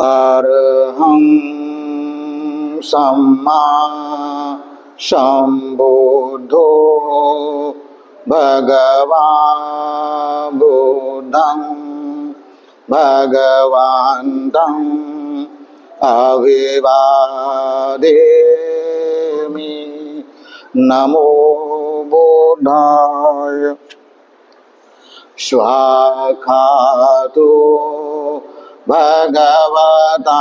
अरहं सम्मा सम्बुद्धो भगवान् बुद्धं भगवन्तं अभिवादेमि। नमो बुद्धाय। स्वाखातो भगवता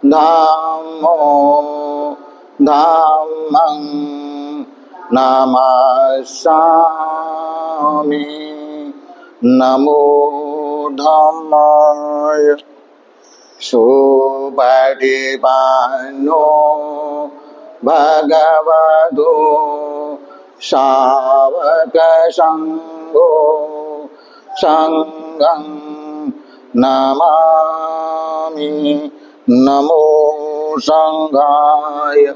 धम्मो धम्मं नमस्सामि। नमो धम्माय। सुपटिपन्नो भगवतो सावकसङ्घो संघं नमामि। नमो संघाय।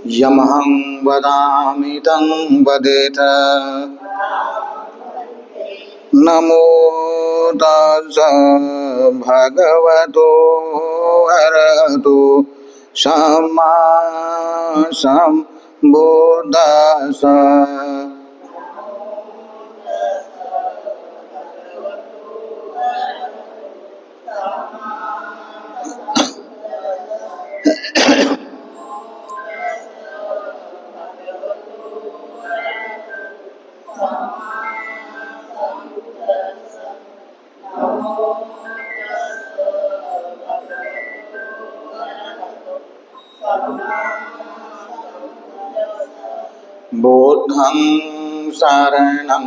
यमहं वदामि तं वदेत। नमो तस्स भगवतो अरहतो सम्मा सम्बुद्दस्स। बुद्धं शरणं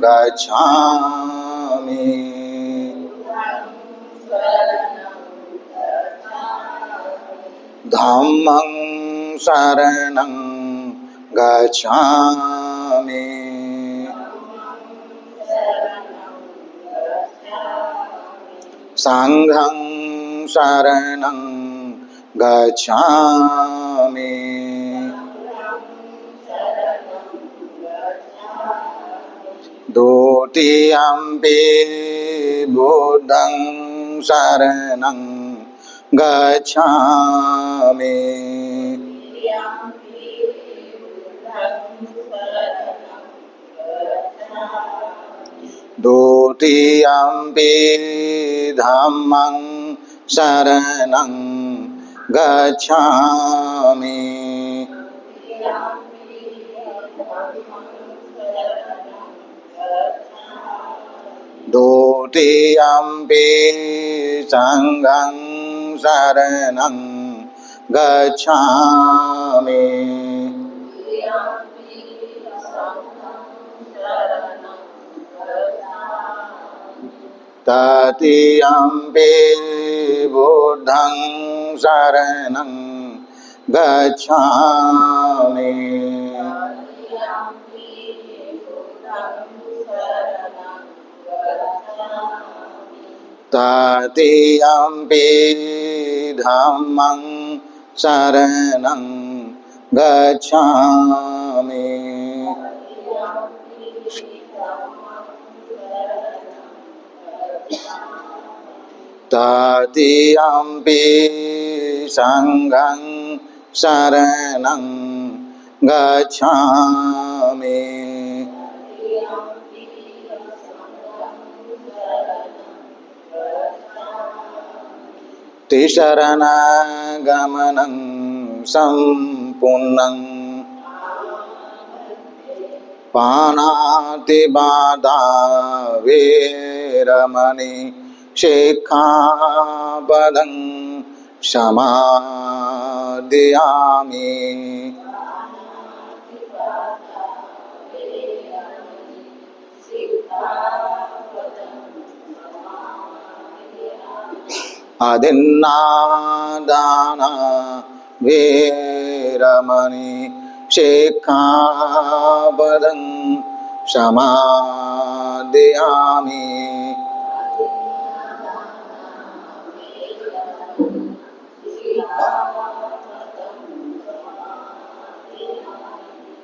गच्छामि। धम्मं शरणं गच्छामि। संघं शरणं गच्छामि। द्वितीयम्पि बुद्धं शरणं गच्छामि। द्वितीयम्पि धम्मं शरणं गच्छामि। द्वितीयम्पि संघं शरणं गच्छामि। तृतीयम्पि बुद्धं शरणं गच्छामि तृतीयम्पि धम्मं शरणं गच्छामि तृतीयम्पि संघं शरणं गच्छामि त्रिशरणगमनं सम्पूर्णं पाणातिपाता वेरमणि शिक्षापदं समादयामि अदिन्नादाना वेरमणि शिक्षापदं समादयामि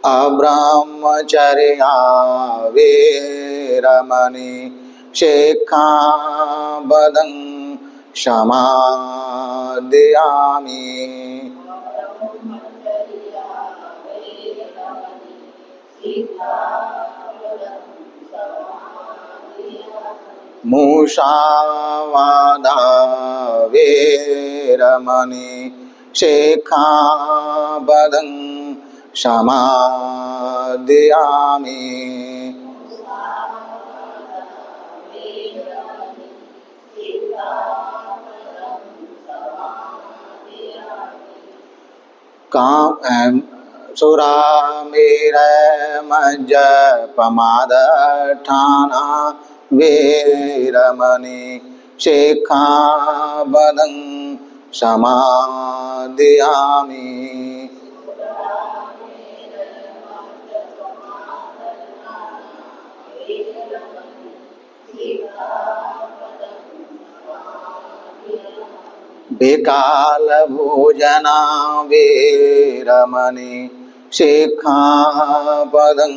अब्रह्मचर्या वेरमणि शिक्षापदं समादयामि मुसावादा वेरमणि शिक्षापदं समादयामि काम सुरामेरमज्जपमादठाना वेरमणि शिक्षापदं समादयामि विकालभोजना वेरमणि शिक्षापदं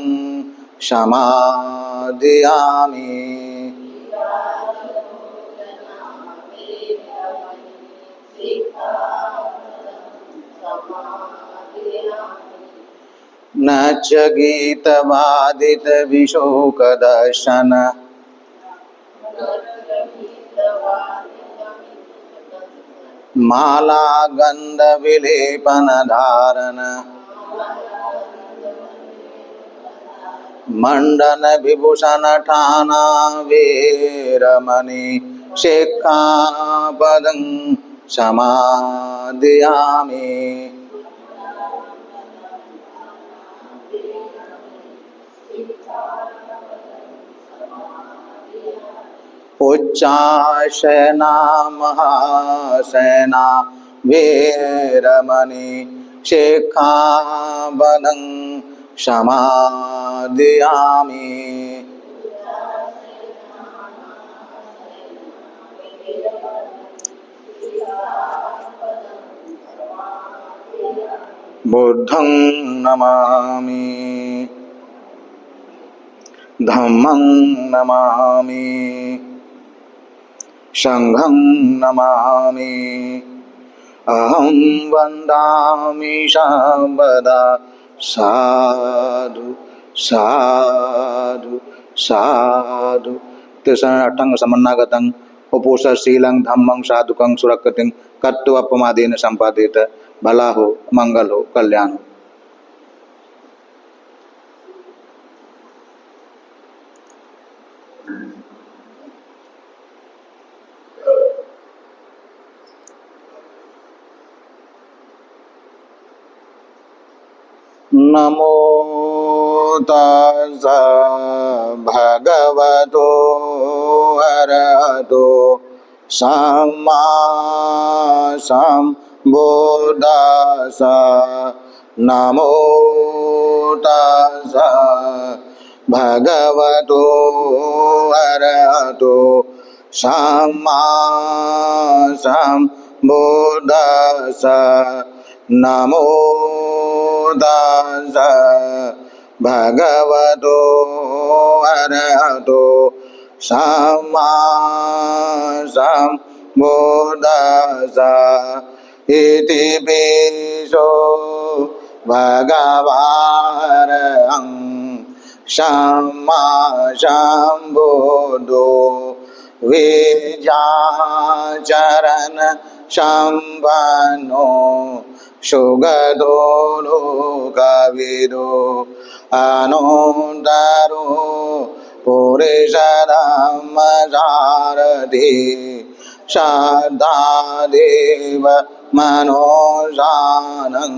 समादयामि न च गीतवादितविशोकदर्शन माला गंधविलेपन धारण मंडन विभूषण ठाना वेरमणि शिक्षापदं समादयामि उच्चाशना महाशना वेरमणि शिक्षापदं समादयामि बुद्धं नमामि धम्मं नमामि संघं नमामि अहं वन्दामि सर्वदा साधु साधु साधु त्रिशरणाष्टांग समन्नागतं उपोषशीलं धम्मं साधुकं सुरक्षितं कर्तव्यपमादेन संपादित भला हो मंगल हो कल्याण हो। नमो तस्स भगवतो अरहतो सम्मा सम्बुद्दस्सा नमो तस्सा भगवतो अरहतो सम्मा सम्बुद्दस्सा नमो तस्सा भगवतो अरहतो सम्मा सम्बुद्दस्सा इति पिसो भगवारहं सम्मा सम्बुद्धो विद्याचरण सम्पन्नो सुगतो लोकविदो अनन्तरो पुरुषधम्मसारथि श्रद्धादेव मनोजानं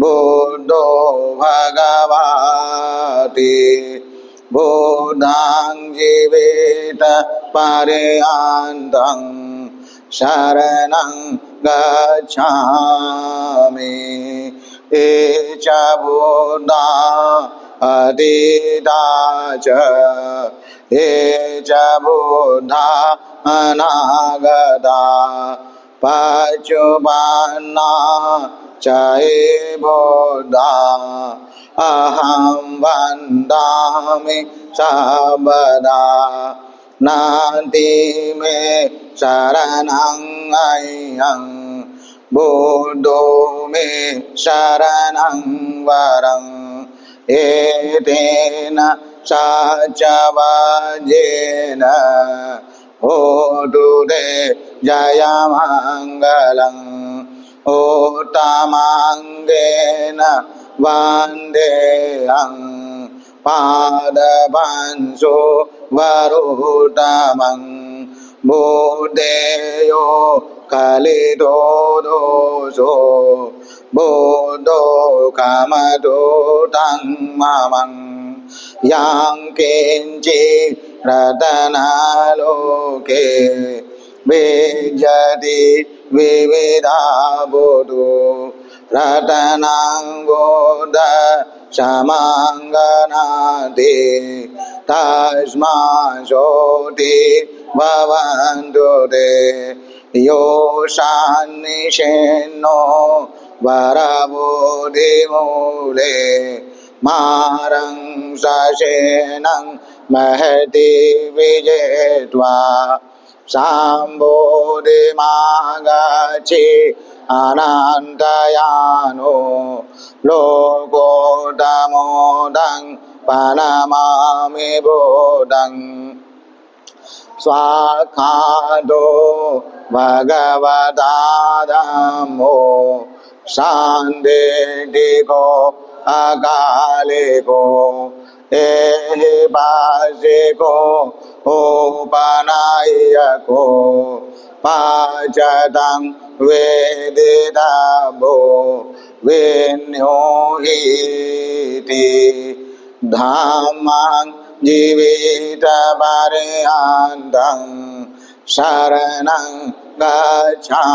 बुद्धो भगवति बुद्धं जीवेत पर्यन्तं शरणं गच्छामि ये च बुद्धा अतीता च ये च बुद्धा अनागता पच्चुपन्ना च ये बुद्धा अहं वन्दामि सर्वदा नान्ति मे शरणं अय्यं बुद्धो मे शरणं वरं एतेन सच्चवज्रेण होतु ते जयमङ्गलम् उत्तमाङ्गेन वन्देऽहं पादपंसो वरुतमं बुद्धेयो कलितो दोषो बुद्धो कामतो तं ममं यां किञ्चित् रतनालोके विद्यते विविधा बुद्धो रतनं बोध समाङ्गनाति तस्मात् भवन्तु ते योषान्निषेन्नो वरबोधिमूले मारं ससेनं महति विजेत्वा सम्बोधिमागच्छे अनन्तयानो लोकोत्तमोदं प्रणमामि बुद्धं स्वाख्यातो भगवता धम्मो सान्दिटिको अकालिको एहिपासिको उपनायको पाचतं वेदितव्यो विन्योहीति धाम्मं जीवितपर्यन्तं शरणं गच्छामि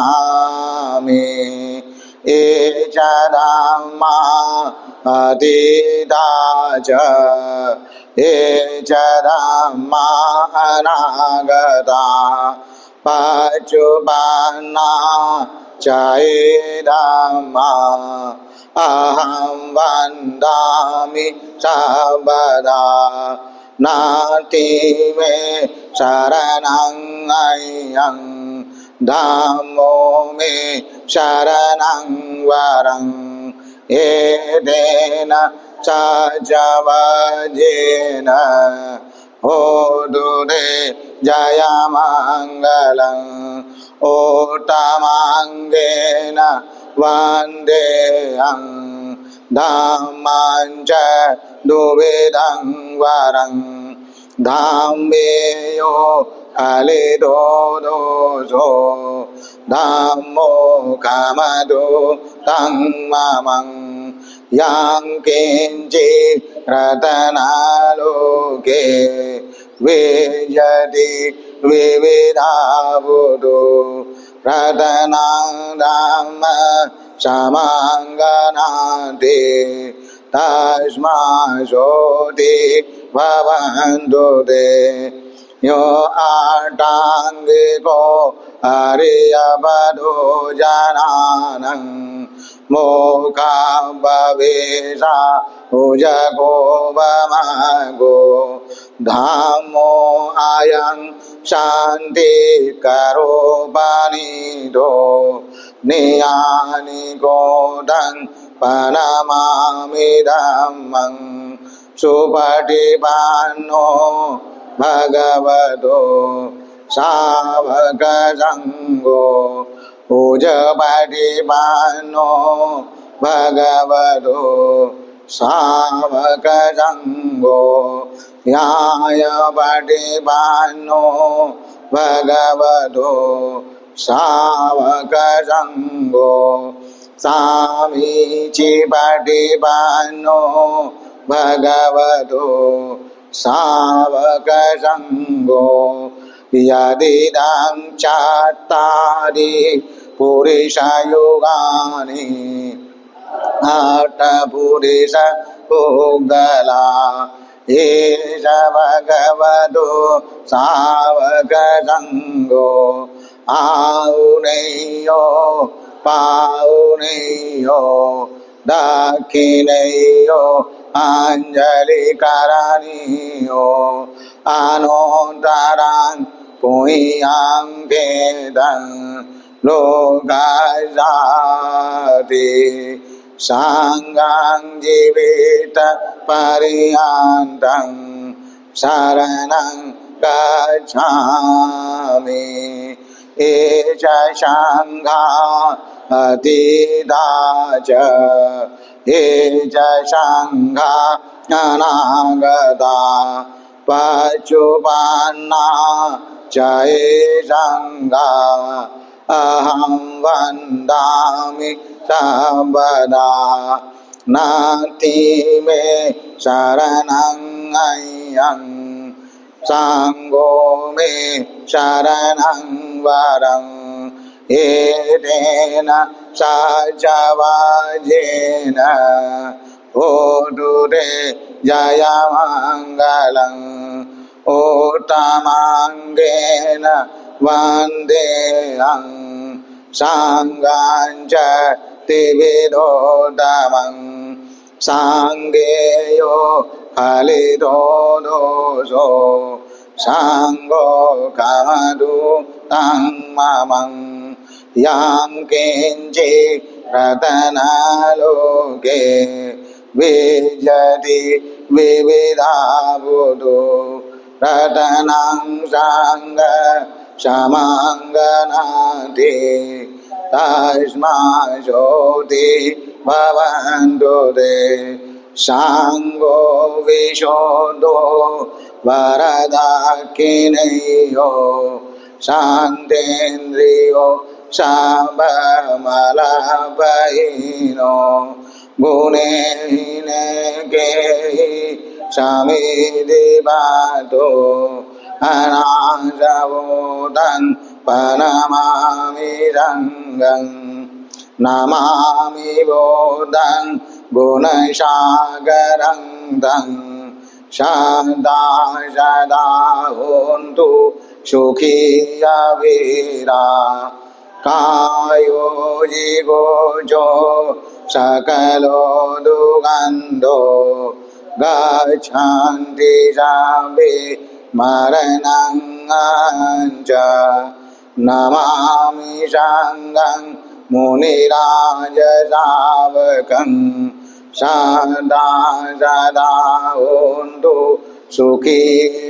ये च धम्मा अतीता च ये च धम्मा अनागता पच्चुपन्ना च ये धम्मा अहं वन्दामि सर्वदा नास्ति मे शरणं अय्यं धम्मो मे शरणं वरं एतेन सच्चवज्रेण होतु ते जयमङ्गलम् उत्तमाङ्गेन वन्देऽहं धम्मं च द्विविधं वरं धम्मेयो कलितो दोषो धम्मो कामतो तं ममं यां किञ्चित् रतनालोके विद्यते विविधा बुधो रतनं राम समांगनाते तस्मा सोति भवन्तु ते यो आटांगिको हरियवधो जनानं मोका भवेशा उजगो वमगो धामो अयं शांति करो बनिदो नियानि गोदं पनमामि धम्मं सुपटिपन्नो भगवतो सावकसंगो उजपटिपन्नो भगवतो सावकसंगो न्यायपटिपन्नो भगवतो सावकसंगो सामीचिपटिपन्नो भगवतो सावकसंगो यदिदं चत्तारि पुरुषयुगानि अष्टपुरुष पुगला एष भगवतो सावकसंगो आउनेयो पाउनेयो दक्षिणेयो अंजलिकरणीयो अनोन्तरं पुण्यां भेदं लोकाजाति सांगां जीवित पर्यन्तं शरणं गच्छामि एष सांघा अतीता च एष सांघा अनागता पशुपन्ना च ये सांघा अहं वन्दामि सर्वदा नास्ति मे शरणं अयं सांगो मे शरणं वरं एतेन सचवाजेन ओदुरे जयमङ्गलम् उत्तमाङ्गेन वन्देऽहं सांगां च त्रिविधोत्तमं सांगेयो फलितो दोषो सांगो कमतु तं ममं यां किञ्चित् रतनलोके विजयति विविधा बुधो रतनं सांग समांगनाति तस्मा सोति भवन्तु ते सांगो विशोदो वरदाकिनेयो शान्तेन्द्रियो साबमलपयिनो गुणेन गेहि समिधिबातो अनासवोदं पनमामि रङ्गं नमामि बोधं गुणसागरं तं सदा सदा होन्तु सुखी अवीरा कायो जिगोजो सकलो दुगन्धो गच्छन्ति साम्बे मरणं च नमामि सांगं मुनिराजसावकं सदा सदा होन्तु सुखी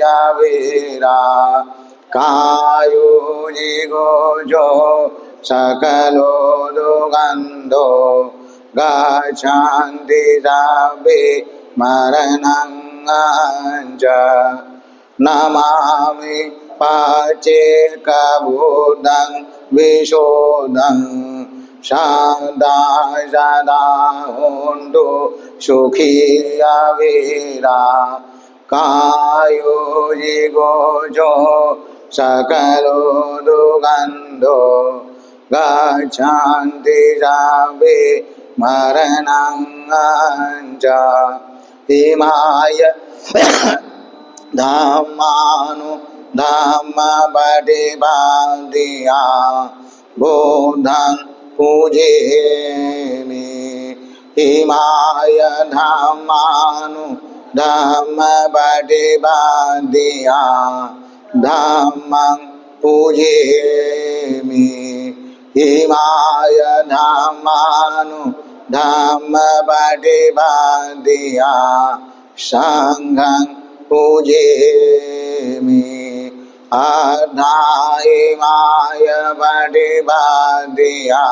अवीरा कायो जिगोजो सकलो दुगन्धो गच्छन्ति साम्बे मरणं च नमामि पाचेकबोधं विशोधं सदा सदा होन्तु सुखी अवीरा कायो जिगोजो सकलो दुर्गन्धो गच्छन्ति सर्वे मरणं च इमाय धम्मानु धम्मपटिपन्तिया बुद्धं पूजयामि इमाय धम्मानु धम्मपटिपन्तिया धम्मं पूजयामि इमाय धम्मानु धम्मपटिपन्तिया संघं पूजयामि अद्धायमाय पटिपन्तिया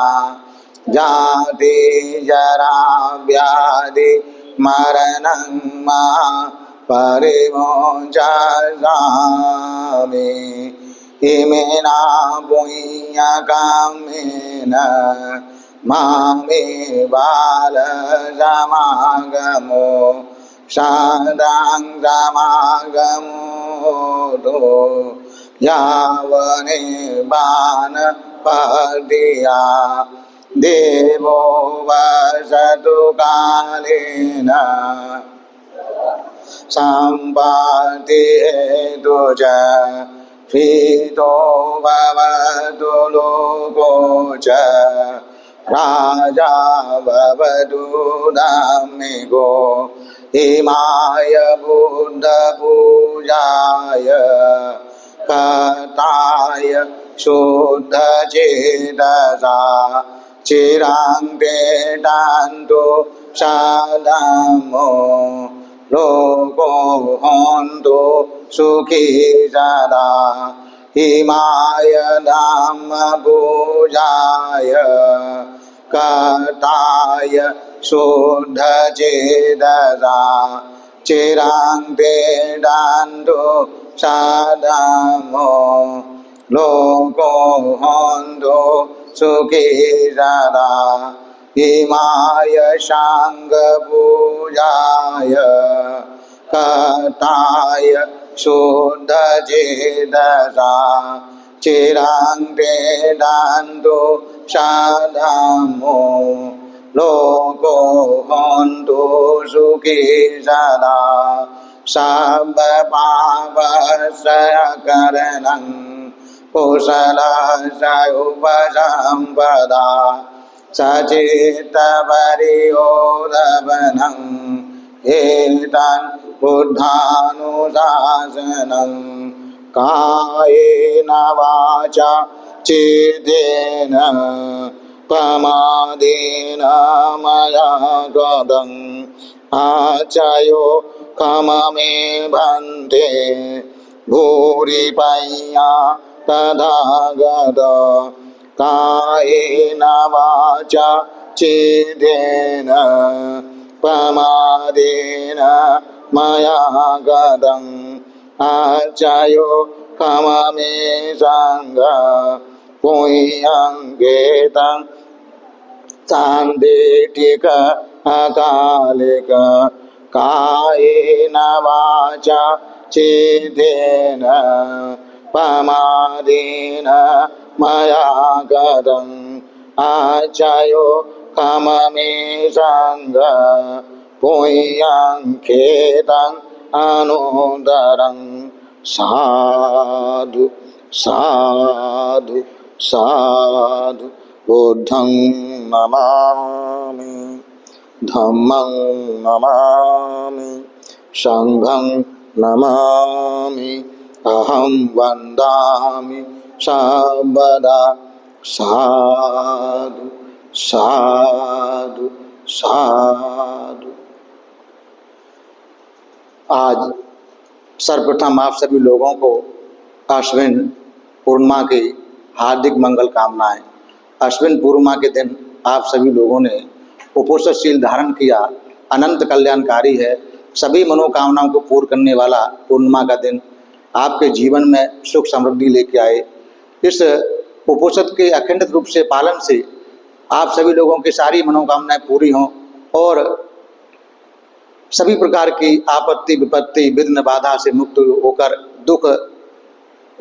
जाति जरा व्याधि मरणं मा परिमोचयामि इमेना पुण्यकामेन मामे बालसमागमो सादां समागमो यावने बाणपतिया देवो वसतु कालेन सम्पत्ति हेतु च प्रीतो भवतु लोको च राजा भवतु धार्मिको इमाय बुद्ध पूजाय कर्ताय शुद्ध चेतसा चिरान्ते दान्तु सदामो लोको हन्तु सुखी सदा इमाय धम्म पूजाय कर्ताय शुद्ध चेतसा चिरान्ते दान्तु सदामो लोको हन्तु सुखी सदा इमाय सांग पूजाय कर्ताय शुद्ध चेतसा चिरान्ते दान्तु सदामो लोको हन्तु सुखी सदा सब पापक्षयकरणं कुशलस्योपसम्पदा सचित्तपरियोधवनं एतं बुद्धानुशासनं कायेन वाचा चित्तेन प्रमादेन मया कृतम् आचयो कममे भन्ते भूरिपय्या तथागत कायेन वाचा चित्तेन प्रमादेन मया कृतम् आचयो कममे संग पुण्यं सांदेटिक अकालिक कायेन वाचा चित्तेन प्रमादेन मया कृतम् आचयो कममे संग पुण्यं अनुदरं साधु साधु साधु बुद्धं नमामि धम्मं नमामि संघं नमामि अहं वन्दामि सर्वदा साधु साधु साधु। आज सर्वप्रथम आप सभी लोगों को अश्विन पूर्णिमा की हार्दिक मंगल कामनाएं। अश्विन पूर्णिमा के दिन आप सभी लोगों ने उपोषणशील धारण किया, अनंत कल्याणकारी है। सभी मनोकामनाओं को पूर्ण करने वाला पूर्णिमा का दिन आपके जीवन में सुख समृद्धि लेके आए। इस उपोषण के अखंडित रूप से पालन से आप सभी लोगों की सारी मनोकामनाएं पूरी हों और सभी प्रकार की आपत्ति विपत्ति विघ्न बाधा से मुक्त होकर दुख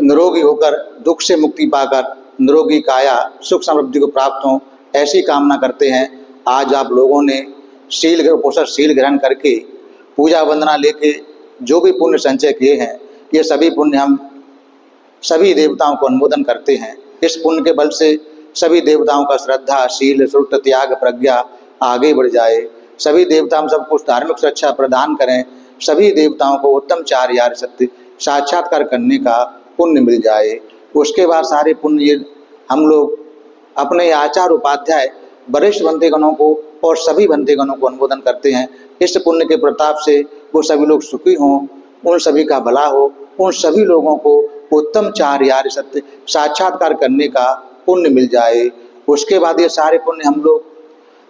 निरोगी होकर दुख से मुक्ति पाकर निरोगी काया सुख समृद्धि को प्राप्त हो, ऐसी कामना करते हैं। आज आप लोगों ने शील ग्रहण करके पूजा वंदना लेके जो भी पुण्य संचय किए हैं, ये सभी पुण्य हम सभी देवताओं को अनुमोदन करते हैं। इस पुण्य के बल से सभी देवताओं का श्रद्धा, शील, श्रुत, त्याग, प्रज्ञा आगे बढ़ जाए। सभी देवता हम सब कुछ धार्मिक सुरक्षा प्रदान करें। सभी देवताओं को उत्तम चार यार सत्य साक्षात्कार करने का पुण्य मिल जाए। उसके बाद सारे पुण्य हम लोग अपने आचार्य उपाध्याय वरिष्ठ बंधुगणों को और सभी बंधुगणों को अनुमोदन करते हैं। इस पुण्य के प्रताप से वो सभी लोग सुखी हों, उन सभी का भला हो, उन सभी लोगों को उत्तम चार यार सत्य साक्षात्कार करने का पुण्य मिल जाए। उसके बाद ये सारे पुण्य हम लोग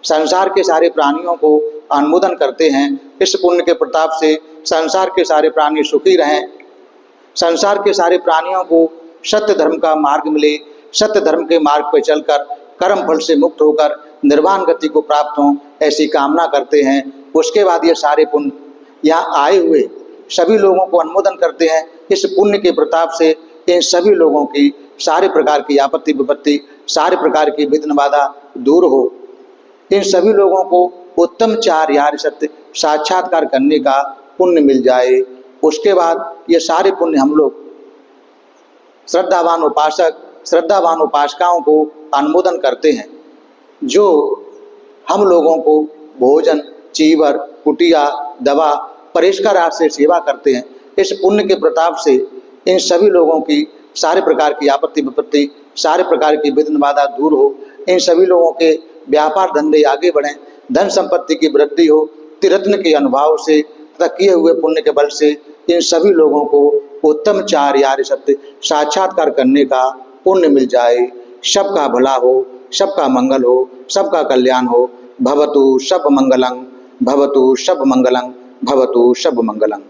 संसार के सारे प्राणियों को अनुमोदन करते हैं। इस पुण्य के प्रताप से संसार के सारे प्राणी सुखी रहें, संसार के सारे प्राणियों को सत्य धर्म का मार्ग मिले, सत्य धर्म के मार्ग पर चलकर कर्म फल से मुक्त होकर निर्वाण गति को प्राप्त हों, ऐसी कामना करते हैं। उसके बाद ये सारे पुण्य यहाँ आए हुए सभी लोगों को अनुमोदन करते हैं। इस पुण्य के प्रताप से इन सभी लोगों की सारे प्रकार की आपत्ति विपत्ति, सारे प्रकार की विघ्न बाधा दूर हो। इन सभी लोगों को उत्तम चार यार सत्य साक्षात्कार करने का पुण्य मिल जाए। उसके बाद ये सारे पुण्य हम लोग श्रद्धावान उपासक, श्रद्धावान उपासिकाओं को अनुमोदन करते हैं, जो हम लोगों को भोजन, चीवर, कुटिया, दवा, परिष्कार आदि से सेवा करते हैं। इस पुण्य के प्रताप से इन सभी लोगों की सारे प्रकार की आपत्ति विपत्ति, सारे प्रकार की विघ्न बाधा दूर हो। इन सभी लोगों के व्यापार धंधे आगे बढ़ें, धन संपत्ति की वृद्धि हो। त्रिरत्न के अनुभव से तथा किए हुए पुण्य के बल से इन सभी लोगों को उत्तम चार यार सत्य साक्षात्कार करने का पुण्य मिल जाए। सबका भला हो, सबका मंगल हो, सबका कल्याण हो। भवतु सब मंगलं, भवतु सब मंगलं, भवतु सब मंगलं।